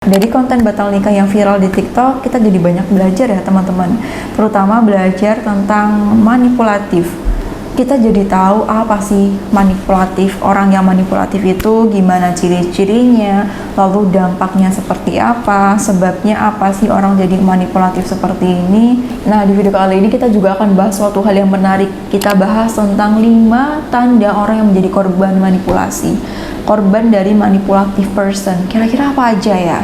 Dari konten batal nikah yang viral di TikTok, kita jadi banyak belajar ya teman-teman. Terutama belajar tentang manipulatif. Kita jadi tahu apa sih manipulatif, orang yang manipulatif itu gimana ciri-cirinya, lalu dampaknya seperti apa, sebabnya apa sih orang jadi manipulatif seperti ini. Nah, di video kali ini kita juga akan bahas suatu hal yang menarik. Kita bahas tentang 5 tanda orang yang menjadi korban manipulasi, korban dari manipulative person. Kira-kira apa aja ya?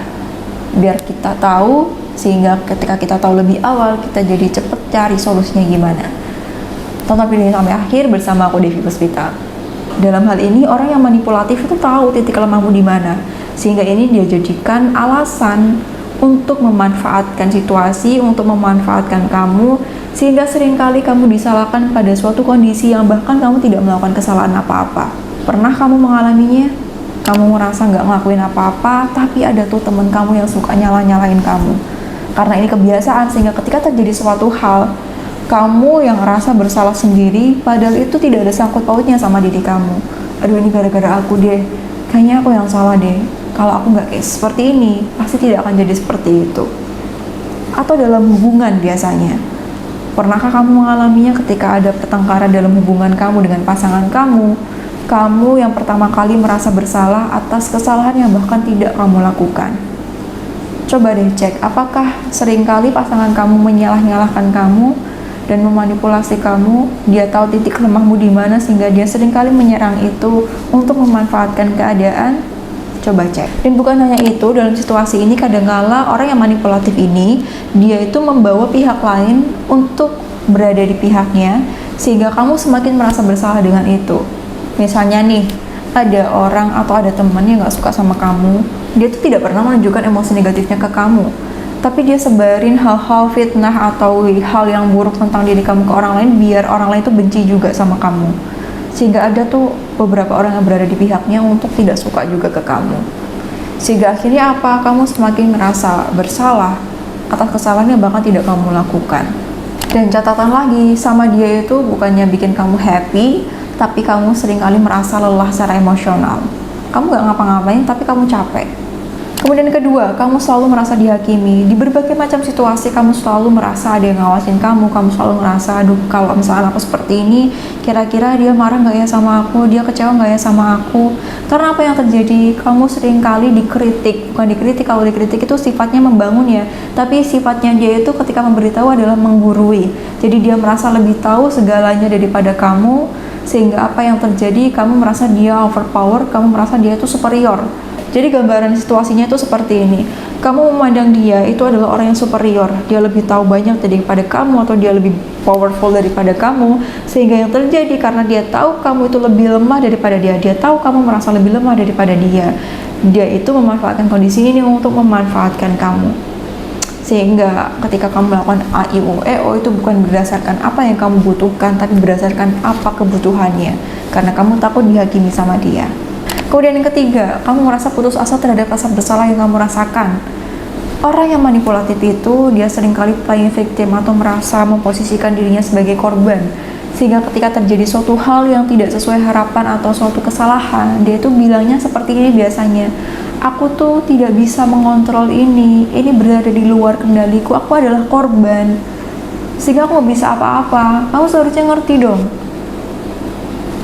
Biar kita tahu, sehingga ketika kita tahu lebih awal, kita jadi cepet cari solusinya gimana. Tonton video ini sampai akhir bersama aku, Devi Puspita. Dalam hal ini, orang yang manipulatif itu tahu titik lemahmu di mana, sehingga ini dia jadikan alasan untuk memanfaatkan situasi, untuk memanfaatkan kamu, sehingga seringkali kamu disalahkan pada suatu kondisi yang bahkan kamu tidak melakukan kesalahan apa-apa. Pernah kamu mengalaminya? Kamu ngerasa nggak ngelakuin apa-apa, tapi ada tuh temen kamu yang suka nyalain kamu. Karena ini kebiasaan, sehingga ketika terjadi suatu hal, kamu yang ngerasa bersalah sendiri, padahal itu tidak ada sangkut pautnya sama diri kamu. Aduh, ini gara-gara aku deh, kayaknya aku yang salah deh. Kalau aku nggak kayak seperti ini, pasti tidak akan jadi seperti itu. Atau dalam hubungan biasanya. Pernahkah kamu mengalaminya ketika ada pertengkaran dalam hubungan kamu dengan pasangan kamu? Kamu yang pertama kali merasa bersalah atas kesalahan yang bahkan tidak kamu lakukan. Coba deh cek, apakah seringkali pasangan kamu menyalah-nyalahkan kamu dan memanipulasi kamu? Dia tahu titik lemahmu di mana sehingga dia seringkali menyerang itu untuk memanfaatkan keadaan. Coba cek. Dan bukan hanya itu, dalam situasi ini kadangkala orang yang manipulatif ini, dia itu membawa pihak lain untuk berada di pihaknya, sehingga kamu semakin merasa bersalah dengan itu. Misalnya nih, ada orang atau ada teman yang gak suka sama kamu, dia tuh tidak pernah menunjukkan emosi negatifnya ke kamu, tapi dia sebarin hal-hal fitnah atau hal yang buruk tentang diri kamu ke orang lain, biar orang lain tuh benci juga sama kamu. Sehingga ada tuh beberapa orang yang berada di pihaknya untuk tidak suka juga ke kamu. Sehingga akhirnya apa? Kamu semakin merasa bersalah atas kesalahan yang bahkan tidak kamu lakukan. Dan catatan lagi, sama dia itu bukannya bikin kamu happy, tapi kamu seringkali merasa lelah secara emosional. Kamu gak ngapa-ngapain, tapi kamu capek. Kemudian kedua, kamu selalu merasa dihakimi. Di berbagai macam situasi, kamu selalu merasa ada yang ngawasin kamu. Kamu selalu merasa, aduh, kalau misalnya aku seperti ini, kira-kira dia marah gak ya sama aku? Dia kecewa gak ya sama aku? Karena apa yang terjadi? Kamu seringkali dikritik. Bukan dikritik, kalau dikritik itu sifatnya membangun ya. Tapi sifatnya dia itu ketika memberitahu adalah menggurui. Jadi dia merasa lebih tahu segalanya daripada kamu, sehingga apa yang terjadi, kamu merasa dia overpower, kamu merasa dia itu superior. Jadi gambaran situasinya itu seperti ini. Kamu memandang dia itu adalah orang yang superior, dia lebih tahu banyak daripada kamu, atau dia lebih powerful daripada kamu, sehingga yang terjadi karena dia tahu kamu itu lebih lemah daripada dia tahu kamu merasa lebih lemah daripada dia itu memanfaatkan kondisi ini untuk memanfaatkan kamu. Sehingga ketika kamu melakukan A, I, U, E, O itu bukan berdasarkan apa yang kamu butuhkan, tapi berdasarkan apa kebutuhannya, karena kamu takut dihakimi sama dia. Kemudian yang ketiga, kamu merasa putus asa terhadap rasa bersalah yang kamu rasakan. Orang yang manipulatif itu, dia seringkali playing victim atau merasa memposisikan dirinya sebagai korban. Sehingga ketika terjadi suatu hal yang tidak sesuai harapan atau suatu kesalahan, dia itu bilangnya seperti ini biasanya, aku tuh tidak bisa mengontrol ini berada di luar kendaliku, aku adalah korban, sehingga aku gak bisa apa-apa. Kamu seharusnya ngerti dong.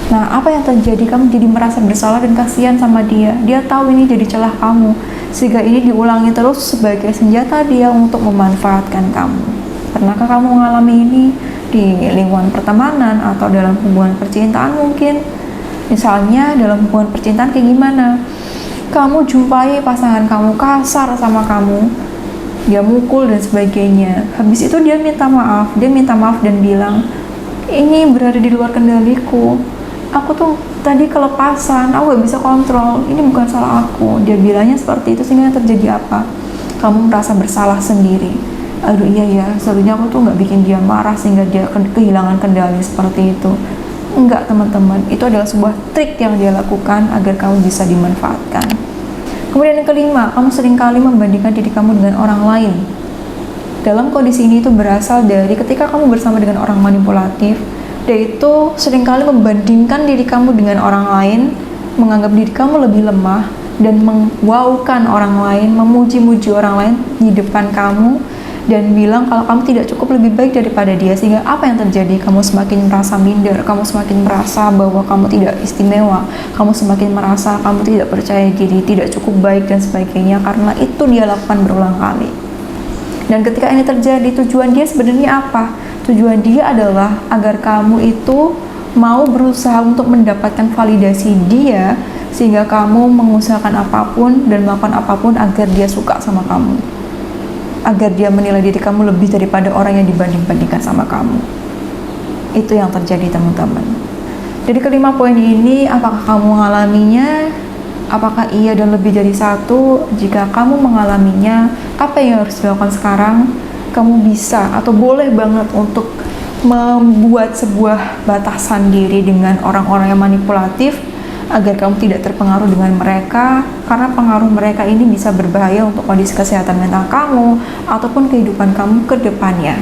Nah, apa yang terjadi? Kamu jadi merasa bersalah dan kasihan sama dia. Dia tahu ini jadi celah kamu, sehingga ini diulangi terus sebagai senjata dia untuk memanfaatkan kamu. Pernahkah kamu mengalami ini di lingkungan pertemanan atau dalam hubungan percintaan mungkin? Misalnya dalam hubungan percintaan kayak gimana? Kamu jumpai pasangan kamu kasar sama kamu, dia mukul dan sebagainya. Habis itu dia minta maaf dan bilang, ini berada di luar kendaliku, aku tuh tadi kelepasan, aku gak bisa kontrol, ini bukan salah aku. Dia bilangnya seperti itu, sehingga terjadi apa? Kamu merasa bersalah sendiri. Aduh iya ya, seharusnya aku tuh gak bikin dia marah sehingga dia kehilangan kendali seperti itu. Enggak teman-teman, itu adalah sebuah trik yang dia lakukan agar kamu bisa dimanfaatkan. Kemudian yang kelima, kamu seringkali membandingkan diri kamu dengan orang lain. Dalam kondisi ini itu berasal dari ketika kamu bersama dengan orang manipulatif, dia itu seringkali membandingkan diri kamu dengan orang lain, menganggap diri kamu lebih lemah, dan mewowkan orang lain, memuji-muji orang lain di depan kamu, dan bilang kalau kamu tidak cukup lebih baik daripada dia, sehingga apa yang terjadi? Kamu semakin merasa minder, kamu semakin merasa bahwa kamu tidak istimewa, kamu semakin merasa kamu tidak percaya diri, tidak cukup baik dan sebagainya, karena itu dia lakukan berulang kali. Dan ketika ini terjadi, tujuan dia sebenarnya apa? Tujuan dia adalah agar kamu itu mau berusaha untuk mendapatkan validasi dia, sehingga kamu mengusahakan apapun dan melakukan apapun agar dia suka sama kamu, agar dia menilai diri kamu lebih daripada orang yang dibanding-bandingkan sama kamu. Itu yang terjadi, teman-teman. Jadi kelima poin ini, apakah kamu mengalaminya? Apakah iya dan lebih dari satu? Jika kamu mengalaminya, apa yang harus dilakukan sekarang? Kamu bisa atau boleh banget untuk membuat sebuah batasan diri dengan orang-orang yang manipulatif, agar kamu tidak terpengaruh dengan mereka, karena pengaruh mereka ini bisa berbahaya untuk kondisi kesehatan mental kamu ataupun kehidupan kamu ke depannya.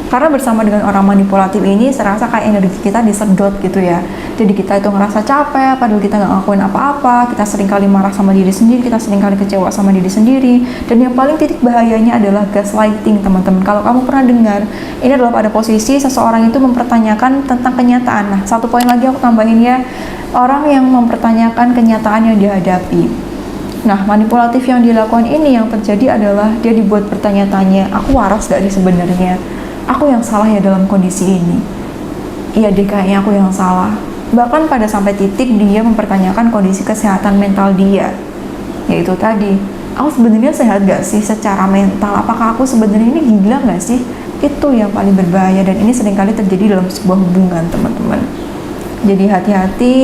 Karena bersama dengan orang manipulatif ini, serasa kayak energi kita disedot gitu ya. Jadi kita itu ngerasa capek, padahal kita nggak ngelakuin apa-apa, kita seringkali marah sama diri sendiri, kita seringkali kecewa sama diri sendiri, dan yang paling titik bahayanya adalah gaslighting, teman-teman. Kalau kamu pernah dengar, ini adalah pada posisi seseorang itu mempertanyakan tentang kenyataan. Nah, satu poin lagi aku tambahin ya, orang yang mempertanyakan kenyataan yang dihadapi. Nah, manipulatif yang dilakukan ini, yang terjadi adalah dia dibuat bertanya-tanya, aku waras gak sih sebenarnya? Aku yang salah ya dalam kondisi ini? Iya deh, kayaknya aku yang salah. Bahkan pada sampai titik dia mempertanyakan kondisi kesehatan mental dia. Yaitu tadi, aku sebenarnya sehat gak sih secara mental? Apakah aku sebenarnya ini gila gak sih? Itu yang paling berbahaya, dan ini seringkali terjadi dalam sebuah hubungan, teman-teman. Jadi hati-hati,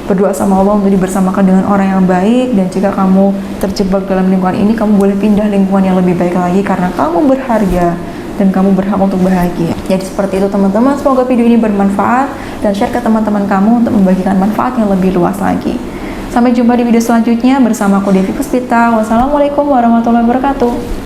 berdoa sama Allah untuk dibersamakan dengan orang yang baik, dan jika kamu terjebak dalam lingkungan ini, kamu boleh pindah lingkungan yang lebih baik lagi, karena kamu berharga dan kamu berhak untuk bahagia. Jadi seperti itu, teman-teman. Semoga video ini bermanfaat, dan share ke teman-teman kamu untuk membagikan manfaat yang lebih luas lagi. Sampai jumpa di video selanjutnya bersama aku, Devi Puspita. Wassalamualaikum warahmatullahi wabarakatuh.